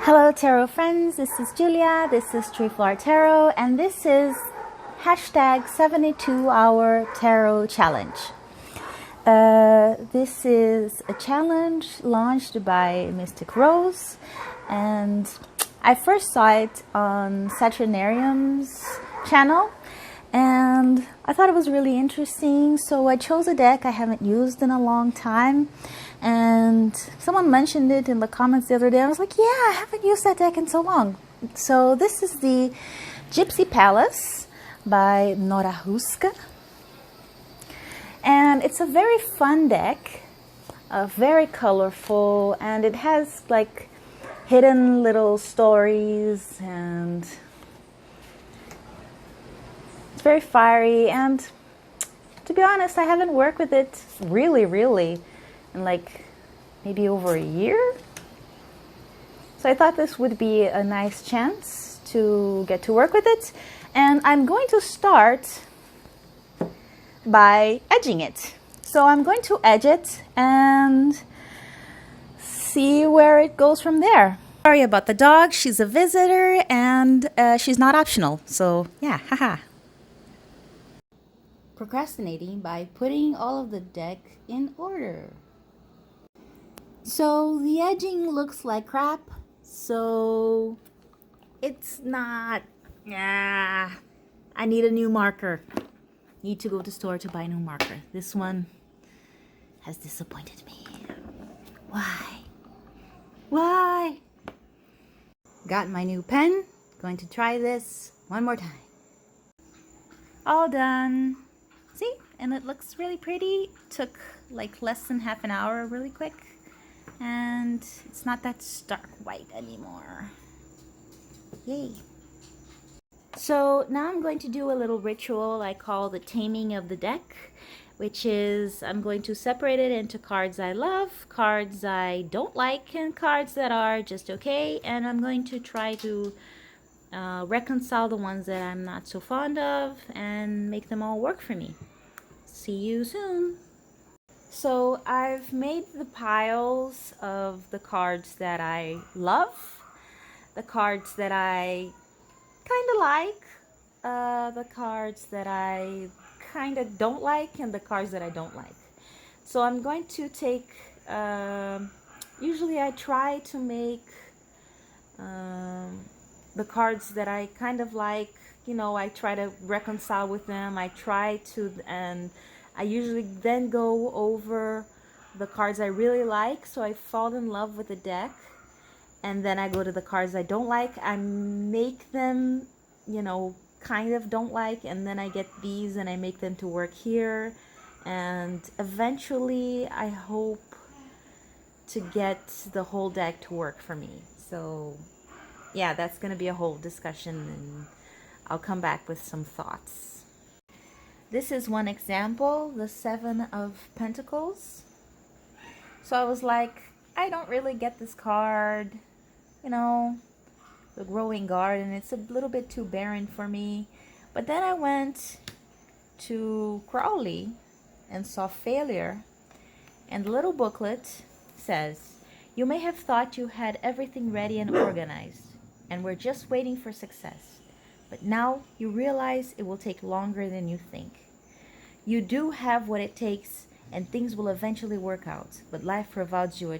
Hello Tarot friends, this is Julia, this is Tree Flower Tarot, and this is hashtag 72-hour tarot challenge. This is a challenge launched by Mystic Rose, and I first saw it on Saturnarium's channel, and I thought it was really interesting, so I chose a deck I haven't used in a long time. And someone mentioned it in the comments the other day. I was like, yeah, I haven't used that deck in so long. So this is the Gypsy Palace by Nora Huska. And it's a very fun deck, very colorful, and it has like hidden little stories, and it's very fiery. And to be honest, I haven't worked with it really in like maybe over a year. So I thought this would be a nice chance to get to work with it. And I'm going to start by edging it. So I'm going to edge it and see where it goes from there. Sorry about the dog, she's a visitor and she's not optional. So yeah, haha. Procrastinating by putting all of the deck in order. So the edging looks like crap, so it's not, I need a new marker. Need to go to the store to buy a new marker. This one has disappointed me. Why? Got my new pen, going to try this one more time. All done. See, and it looks really pretty. Took like less than half an hour, really quick. And it's not that stark white anymore. Yay. So now I'm going to do a little ritual I call the taming of the deck, which is I'm going to separate it into cards I love, cards I don't like, and cards that are just okay. And I'm going to try to reconcile the ones that I'm not so fond of and make them all work for me. See you soon. So I've made the piles of the cards that I love, the cards that I kind of like, the cards that I kind of don't like, and the cards that I don't like. So I'm going to take, usually I try to make the cards that I kind of like, I try to reconcile with them. And I usually then go over the cards I really like, so I fall in love with the deck, and then I go to the cards I don't like. I make them, kind of don't like, and then I get these and I make them to work here, and eventually I hope to get the whole deck to work for me. So yeah, that's going to be a whole discussion, and I'll come back with some thoughts. This is one example, the Seven of Pentacles. So I was like, I don't really get this card, the growing garden. It's a little bit too barren for me. But then I went to Crowley and saw failure. And the little booklet says, you may have thought you had everything ready and organized, and were just waiting for success. But now you realize it will take longer than you think. You do have what it takes, and things will eventually work out. But life provides you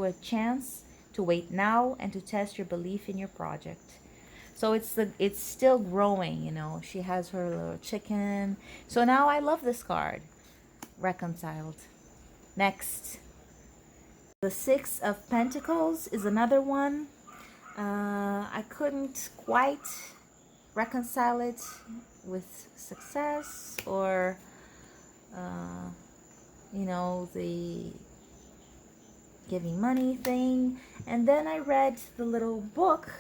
a chance to wait now and to test your belief in your project. So it's still growing, She has her little chicken. So now I love this card. Reconciled. Next. The Six of Pentacles is another one. I couldn't quite reconcile it with success or the giving money thing. And then I read the little book,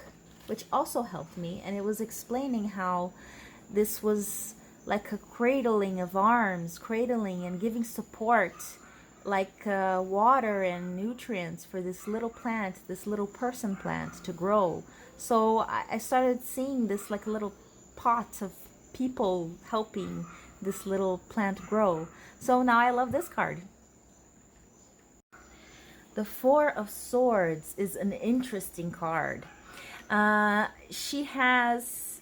which also helped me, and it was explaining how this was like a cradling of arms, cradling and giving support, like water and nutrients for this little plant, this little person plant to grow. So I started seeing this like a little pot of people helping this little plant grow. So now I love this card. The Four of Swords is an interesting card. She has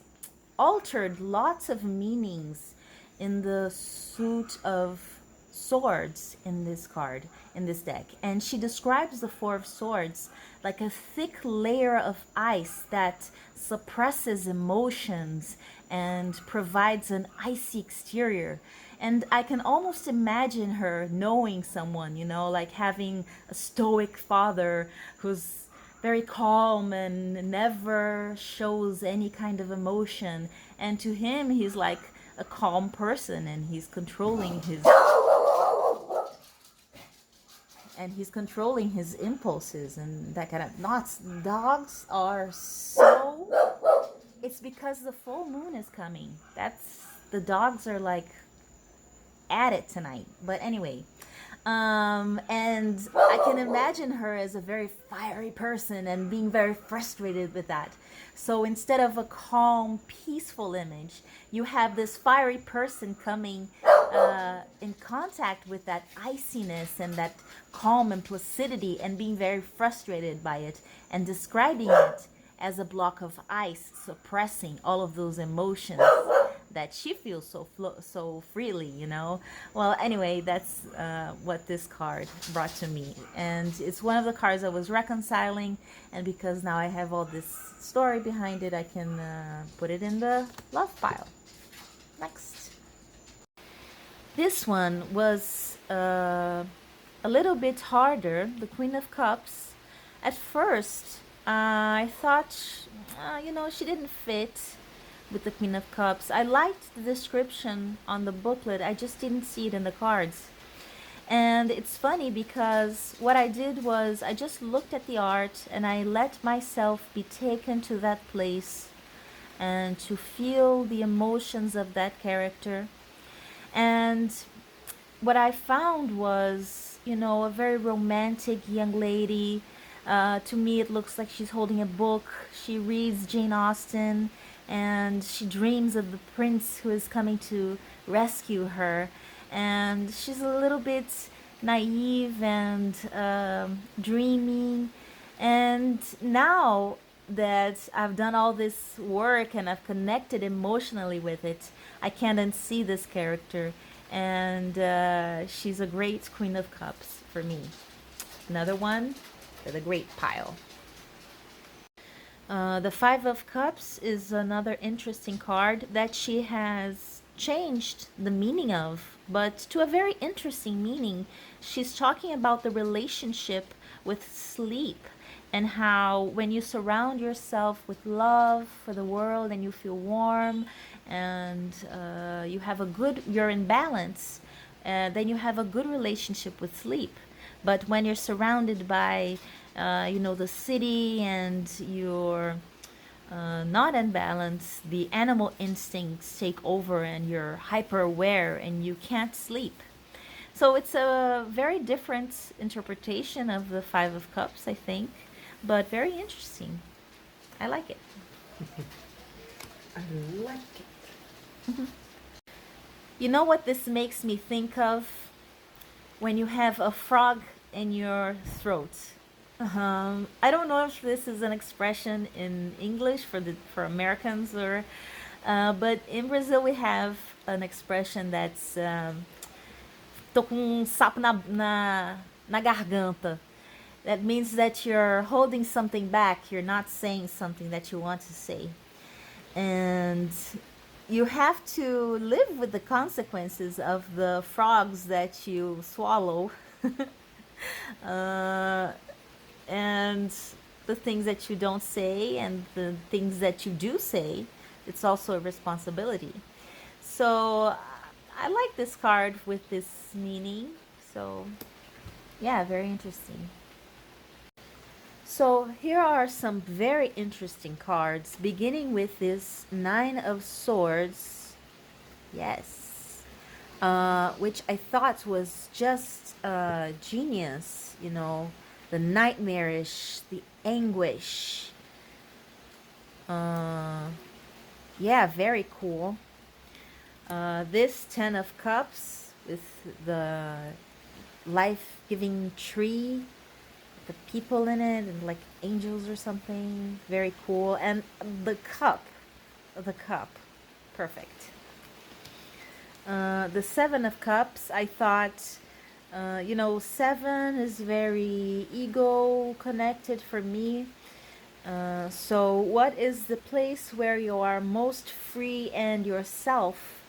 altered lots of meanings in the suit of swords in this card, in this deck. And she describes the Four of Swords like a thick layer of ice that suppresses emotions and provides an icy exterior. And I can almost imagine her knowing someone, you know, like having a stoic father who's very calm and never shows any kind of emotion. And to him, he's like a calm person, and he's controlling his impulses and that kind of knots. Dogs are so, it's because the full moon is coming. The dogs are like at it tonight. But anyway, and I can imagine her as a very fiery person and being very frustrated with that. So instead of a calm, peaceful image, you have this fiery person coming in contact with that iciness and that calm and placidity, and being very frustrated by it, and describing it as a block of ice, suppressing all of those emotions that she feels so freely, you know. Well, anyway, that's what this card brought to me, and it's one of the cards I was reconciling, and because now I have all this story behind it, I can put it in the love pile. Next, this one was a little bit harder, the Queen of Cups. At first, I thought, you know, she didn't fit with the Queen of Cups. I liked the description on the booklet, I just didn't see it in the cards. And it's funny because what I did was I just looked at the art and I let myself be taken to that place and to feel the emotions of that character. And what I found was, you know, a very romantic young lady. To me, it looks like she's holding a book. She reads Jane Austen, and she dreams of the prince who is coming to rescue her. And she's a little bit naive and dreamy. And now that I've done all this work and I've connected emotionally with it, I can't unsee this character. And she's a great Queen of Cups for me. Another one for the great pile. The Five of Cups is another interesting card that she has changed the meaning of, but to a very interesting meaning. She's talking about the relationship with sleep, and how when you surround yourself with love for the world and you feel warm and you're in balance, then you have a good relationship with sleep. But when you're surrounded by the city, and you're not in balance, the animal instincts take over and you're hyper aware and you can't sleep. So it's a very different interpretation of the Five of Cups, I think, but very interesting. I like it. I like it. You know what this makes me think of? When you have a frog in your throat. I don't know if this is an expression in English for Americans, or but in Brazil we have an expression that's tô com um sapo na garganta. That means that you're holding something back, you're not saying something that you want to say. And you have to live with the consequences of the frogs that you swallow. And the things that you don't say and the things that you do say, it's also a responsibility. So I like this card with this meaning. So yeah, very interesting. So here are some very interesting cards, beginning with this Nine of Swords. Yes. Which I thought was just genius, you know, the nightmarish, the anguish. Yeah, very cool. This Ten of Cups with the life-giving tree the people in it and like angels or something. Very cool. And the cup, perfect. The Seven of Cups, I thought, seven is very ego connected for me. So, what is the place where you are most free and yourself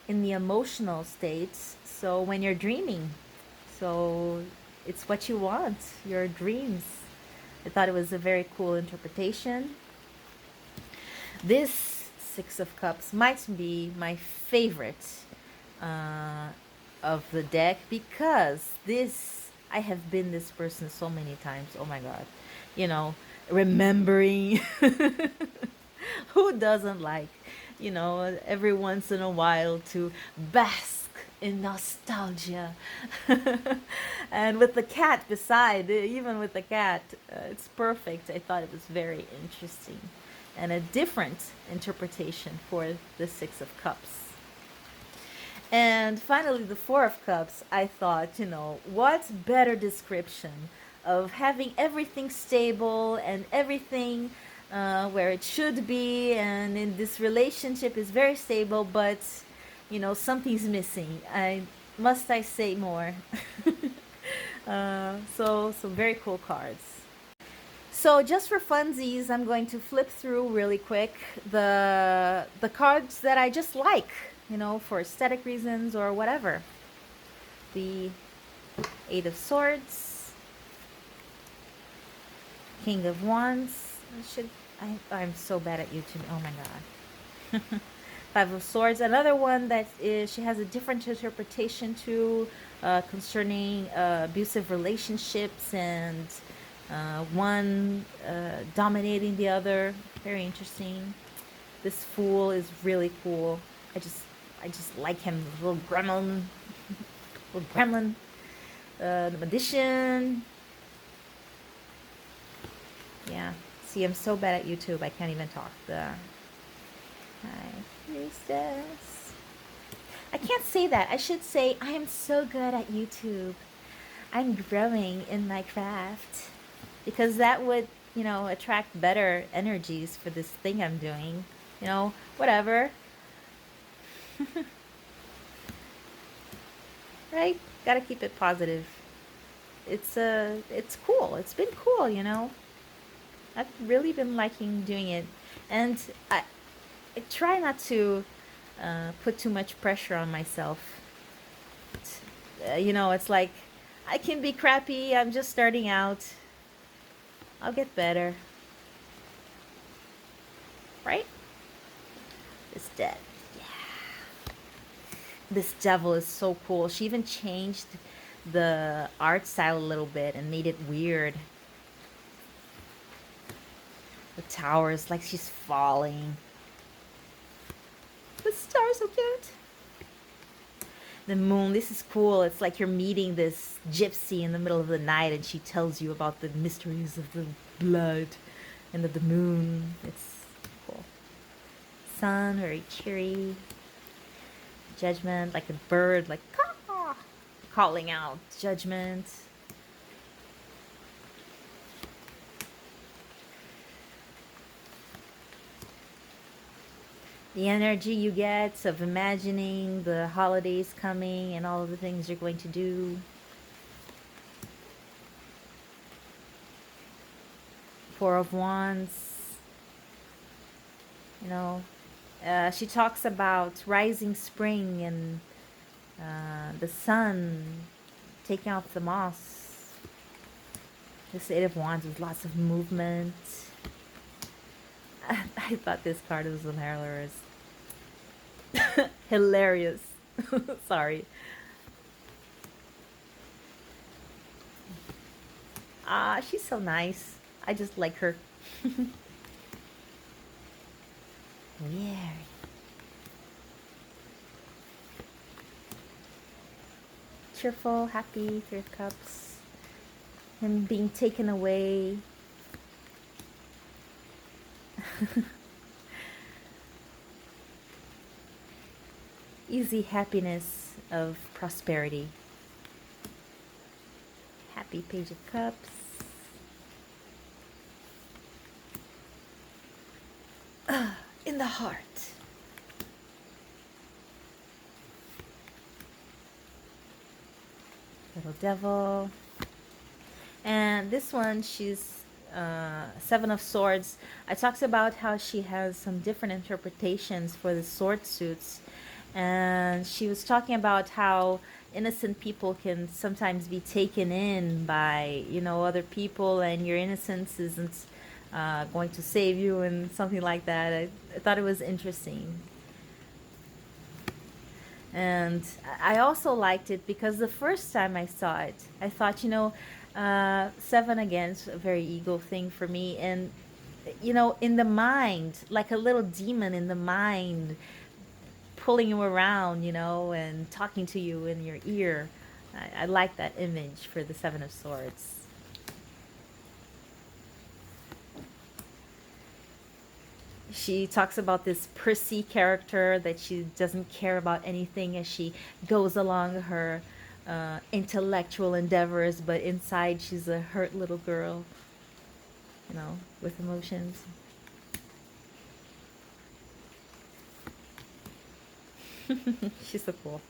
in the emotional states? So, when you're dreaming, so it's what you want, your dreams. I thought it was a very cool interpretation. This Six of Cups might be my favorite of the deck because I have been this person so many times. Oh my God. Remembering. Who doesn't like, every once in a while to bask in nostalgia? And with the cat beside, even with the cat, it's perfect. I thought it was very interesting and a different interpretation for the Six of Cups. And finally, the Four of Cups, I thought, what better description of having everything stable and everything where it should be, and in this relationship is very stable, but, something's missing. Must I say more? So very cool cards. So just for funsies, I'm going to flip through really quick the cards that I just like, for aesthetic reasons or whatever. The Eight of Swords, King of Wands. I'm so bad at YouTube. Oh my God. Five of Swords. Another one that she has a different interpretation to concerning abusive relationships and one dominating the other. Very interesting. This Fool is really cool. I just like him. Little gremlin. Little gremlin. The Magician. Yeah. See, I'm so bad at YouTube. I can't even talk. High Priestess. I can't say that. I should say I am so good at YouTube. I'm growing in my craft. Because that would, attract better energies for this thing I'm doing. Whatever. Right? Gotta keep it positive. It's cool. It's been cool, I've really been liking doing it. And I try not to put too much pressure on myself. It's like, I can be crappy. I'm just starting out. I'll get better. Right? This dead. Yeah. This devil is so cool. She even changed the art style a little bit and made it weird. The tower is like she's falling. The stars so cute. The moon, this is cool. It's like you're meeting this gypsy in the middle of the night and she tells you about the mysteries of the blood and of the moon. It's cool. Sun, very cheery. Judgment, like a bird, like caw, calling out judgment. The energy you get of imagining the holidays coming and all of the things you're going to do. Four of Wands. She talks about rising spring and the sun taking off the moss. This Eight of Wands with lots of movement. I thought this card was hilarious. Hilarious. Sorry. She's so nice. I just like her. Weird. Cheerful, happy, Three of Cups. And being taken away. Easy happiness of prosperity. Happy Page of Cups. in the heart. Little devil. And this one, she's Seven of Swords. I talked about how she has some different interpretations for the sword suits. And she was talking about how innocent people can sometimes be taken in by, you know, other people, and your innocence isn't going to save you, and something like that. I thought it was interesting. And I also liked it because the first time I saw it, I thought, you know, seven again is a very ego thing for me. And, you know, in the mind, like a little demon in the mind, pulling you around, you know, and talking to you in your ear. I like that image for the Seven of Swords. She talks about this prissy character that she doesn't care about anything as she goes along her intellectual endeavors, but inside she's a hurt little girl, you know, with emotions. She's so cool.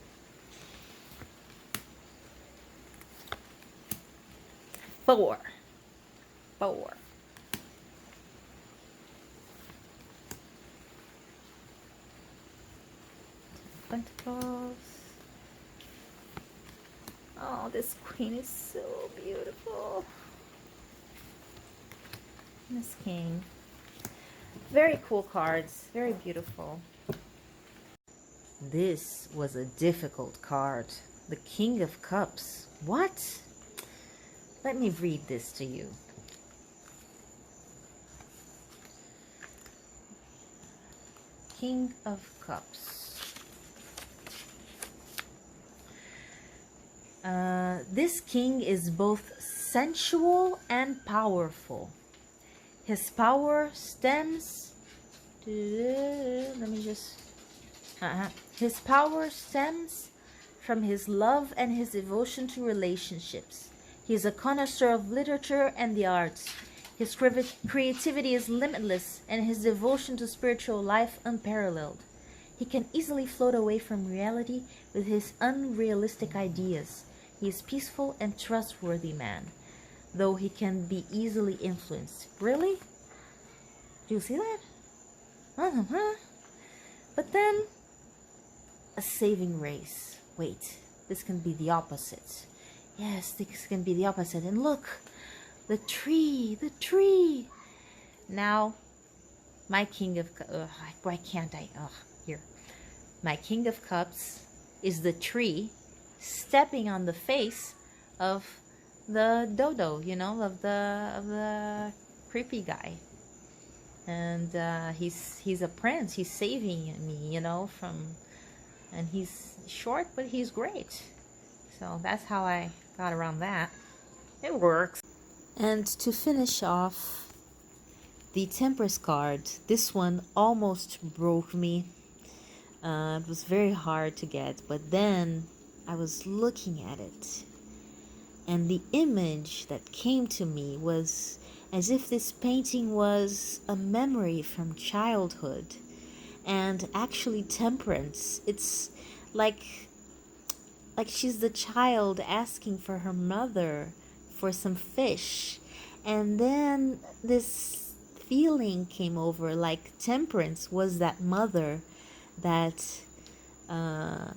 Four. Pentacles. Oh, this queen is so beautiful. Miss King. Very cool cards. Very beautiful. This was a difficult card. The King of Cups. What? Let me read this to you. King of Cups. This king is both sensual and powerful. His power stems... Let me just... His power stems from his love and his devotion to relationships. He is a connoisseur of literature and the arts. His creativity is limitless and his devotion to spiritual life unparalleled. He can easily float away from reality with his unrealistic ideas. He is peaceful and trustworthy man, though he can be easily influenced. Really? Do you see that? But then, a saving grace. Wait, this can be the opposite. Yes, this can be the opposite. And look, the tree. Now, my King of... why can't I? Here. My King of Cups is the tree stepping on the face of the dodo, you know, of the creepy guy. And he's a prince. He's saving me, you know, from... And he's short, but he's great. So that's how I got around that. It works. And to finish off, the Temperance card. This one almost broke me. It was very hard to get, but then I was looking at it, and the image that came to me was as if this painting was a memory from childhood. And actually, Temperance, it's like she's the child asking for her mother for some fish, and then this feeling came over, like Temperance was that mother that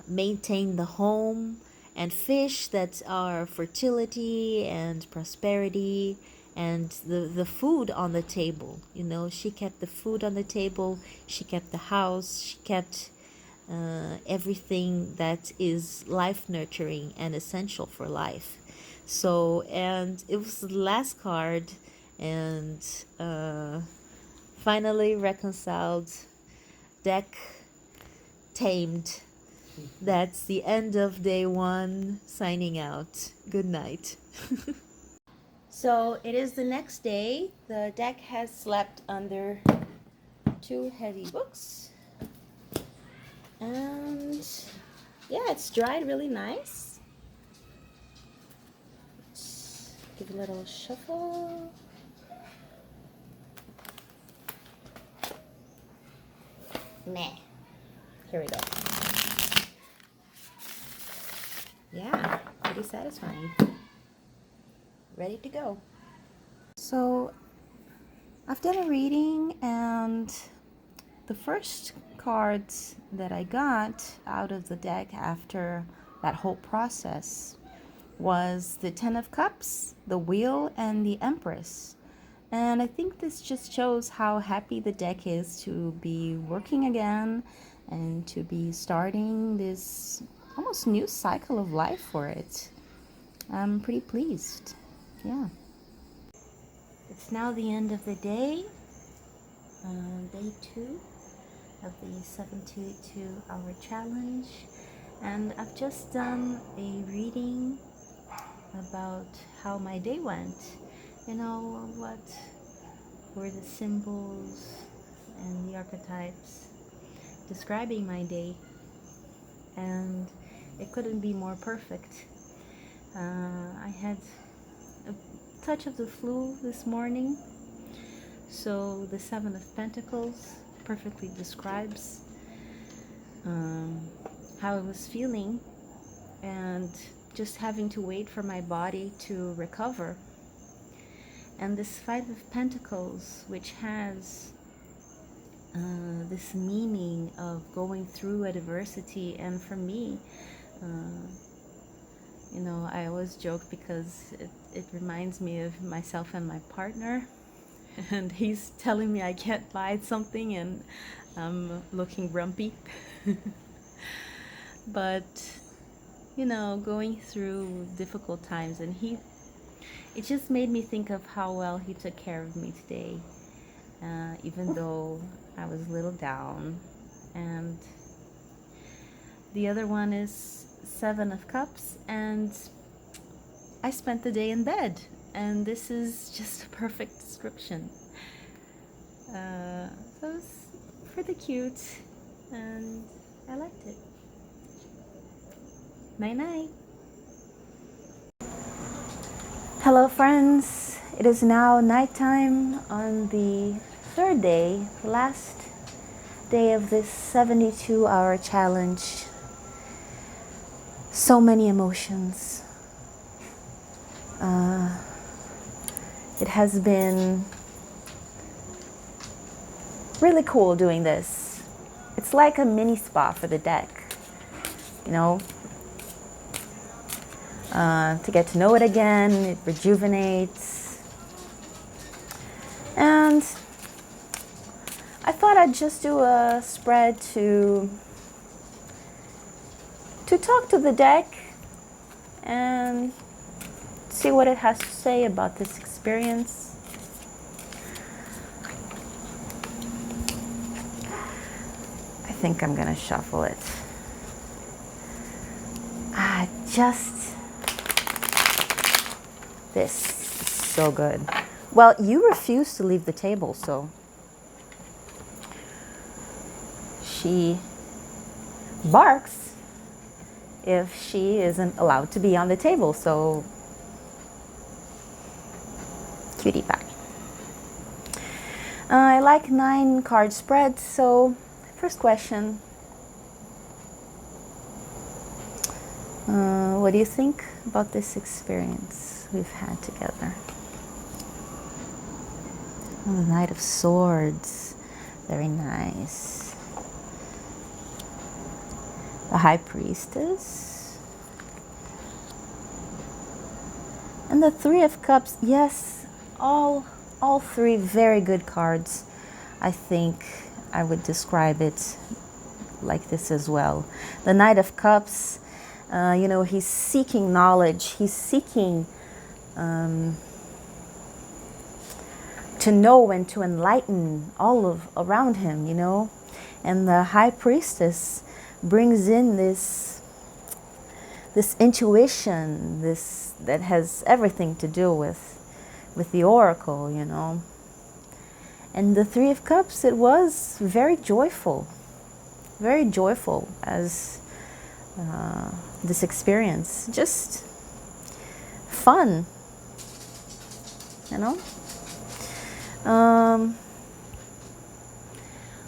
maintain the home, and fish that are fertility and prosperity, and the food on the table. You know, she kept the food on the table, she kept the house, she kept everything that is life nurturing and essential for life. So, and it was the last card, and finally reconciled, deck tamed. That's the end of day one. Signing out. Good night. So it is the next day. The deck has slept under 2 heavy books. And yeah, it's dried really nice. Let's give a little shuffle. Meh. Here we go. Yeah, pretty satisfying. Ready to go. So I've done a reading, and the first cards that I got out of the deck after that whole process was the Ten of Cups, the Wheel, and the Empress. And I think this just shows how happy the deck is to be working again and to be starting this almost new cycle of life for it. I'm pretty pleased. Yeah. It's now the end of the day, day 2 of the 72-hour challenge, and I've just done a reading about how my day went. You know, what were the symbols and the archetypes describing my day, and it couldn't be more perfect. I had a touch of the flu this morning, so the Seven of Pentacles perfectly describes how I was feeling, and just having to wait for my body to recover. And this Five of Pentacles, which has this meaning of going through adversity, and for me, you know, I always joke because it reminds me of myself and my partner, and he's telling me I can't buy something and I'm looking grumpy. But, you know, going through difficult times, and it just made me think of how well he took care of me today, even though I was a little down. And the other one is Seven of Cups, and I spent the day in bed, and this is just a perfect description. So it was pretty cute, and I liked it. Night night. Hello friends, it is now nighttime on the third day, last day of this 72-hour challenge. So many emotions. It has been really cool doing this. It's like a mini spa for the deck, you know. To get to know it again, it rejuvenates. And I thought I'd just do a spread to talk to the deck and see what it has to say about this experience. I think I'm gonna shuffle it. This is so good. Well, you refuse to leave the table, so she barks if she isn't allowed to be on the table, so cutie pie. I like 9 card spreads, so first question. What do you think about this experience we've had together? Oh, the Knight of Swords, very nice. The High Priestess. And the Three of Cups. Yes, all 3 very good cards. I think I would describe it like this as well. The Knight of Cups, you know, he's seeking knowledge. He's seeking to know and to enlighten all around him, you know. And the High Priestess brings in this intuition, that has everything to do with the oracle, you know. And the Three of Cups, it was very joyful as this experience, just fun, you know.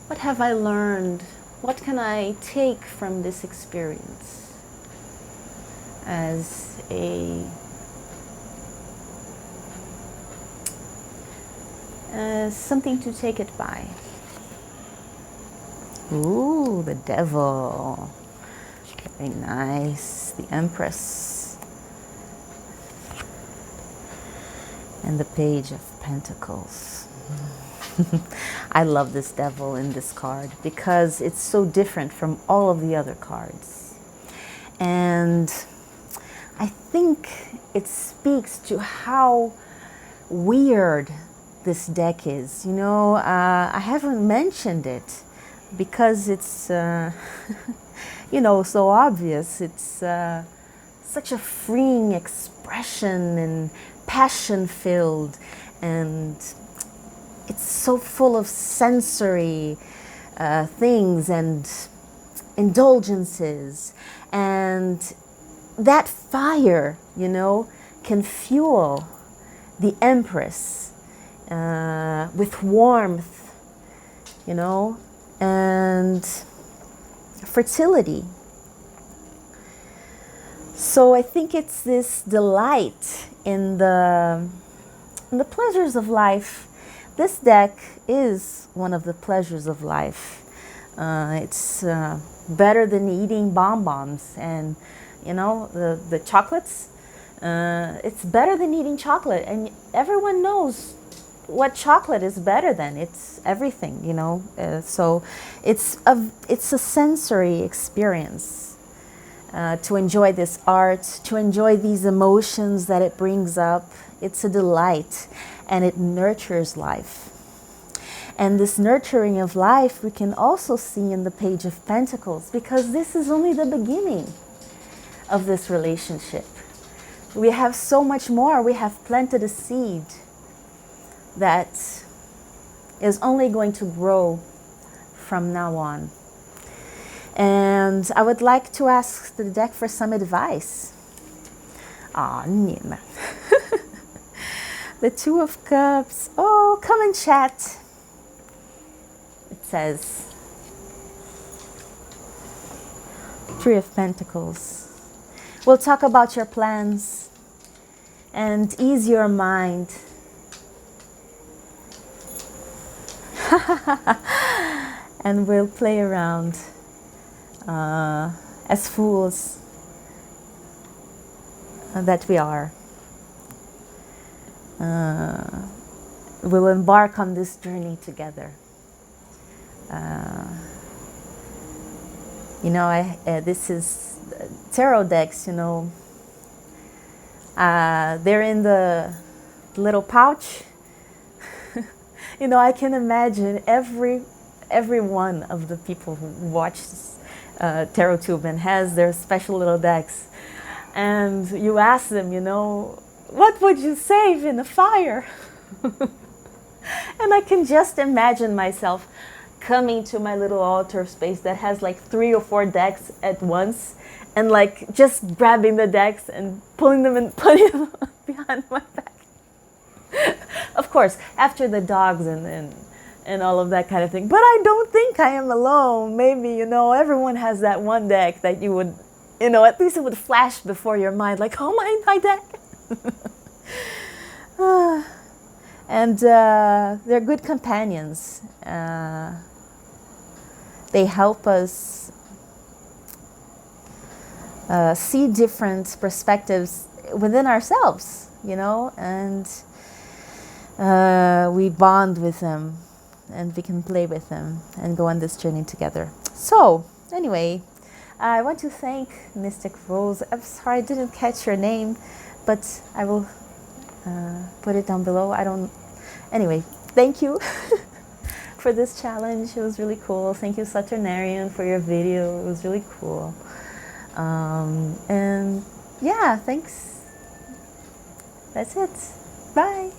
What have I learned? What can I take from this experience as something to take it by? Ooh, the devil. Very nice. The Empress. And the Page of Pentacles. I love this devil in this card because it's so different from all of the other cards. And I think it speaks to how weird this deck is. You know, I haven't mentioned it because it's, you know, so obvious. It's such a freeing expression and passion-filled, and it's so full of sensory things and indulgences. And that fire, you know, can fuel the Empress with warmth, you know, and fertility. So I think it's this delight in the pleasures of life. This deck is one of the pleasures of life. It's better than eating bonbons and, you know, the chocolates. It's better than eating chocolate, and everyone knows what chocolate is better than. It's everything, you know. So it's a sensory experience. To enjoy this art, to enjoy these emotions that it brings up. It's a delight, and it nurtures life. And this nurturing of life we can also see in the Page of Pentacles, because this is only the beginning of this relationship. We have so much more. We have planted a seed that is only going to grow from now on. And I would like to ask the deck for some advice. Ah, Nina. The Two of Cups. Oh, come and chat. It says, Three of Pentacles. We'll talk about your plans and ease your mind. And we'll play around as fools that we are. We'll embark on this journey together. You know, this is tarot decks, you know. They're in the little pouch. You know, I can imagine every one of the people who watches Tarot Tube and has their special little decks, and you ask them, you know, what would you save in a fire? And I can just imagine myself coming to my little altar space that has like 3 or 4 decks at once, and like just grabbing the decks and pulling them and putting them behind my back. Of course, after the dogs and all of that kind of thing. But I don't think I am alone. Maybe, you know, everyone has that one deck that you would, you know, at least it would flash before your mind, like, oh, my deck. And they're good companions. They help us see different perspectives within ourselves, you know, and we bond with them, and we can play with them and go on this journey together. So anyway, I want to thank Mystic Rose. I'm sorry I didn't catch your name, but I will put it down below. Anyway, thank you for this challenge. It was really cool. Thank you, Saturnarium, for your video. It was really cool. And yeah, thanks. That's it. Bye.